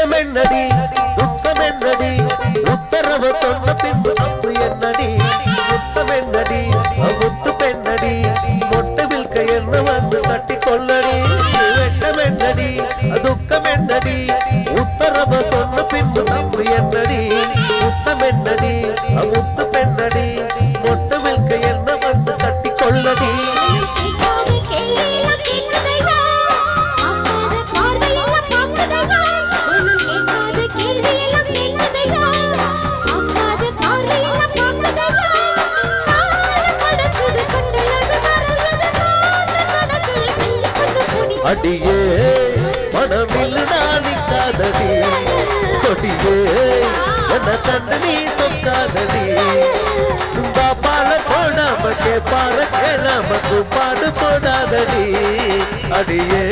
வெட்கமென்னடி துக்கமென்னடி உத்தரவு சொன்ன பின்பு தப்பு என்னடி முத்தமென்னடி முத்து பெண்ணடி மொட்டை வில்க என்ன வந்து தட்டி கொள்ளடி வெட்கமென்னடி துக்கமென்னடி உத்தரவு சொன்ன பின்பு தப்பு என்னடி முத்தமென்னடி முத்து பெண்ணடி மொட்டை வில்க என்ன வந்து தட்டி கொள்ளடி அடியே மனமில் நாணிக்காதடி கொடியே என்ன கண்டு நீ சொக்காதடி பாப்பால போடாம கேப்பால கேளாம பாடு போடாதடி அடியே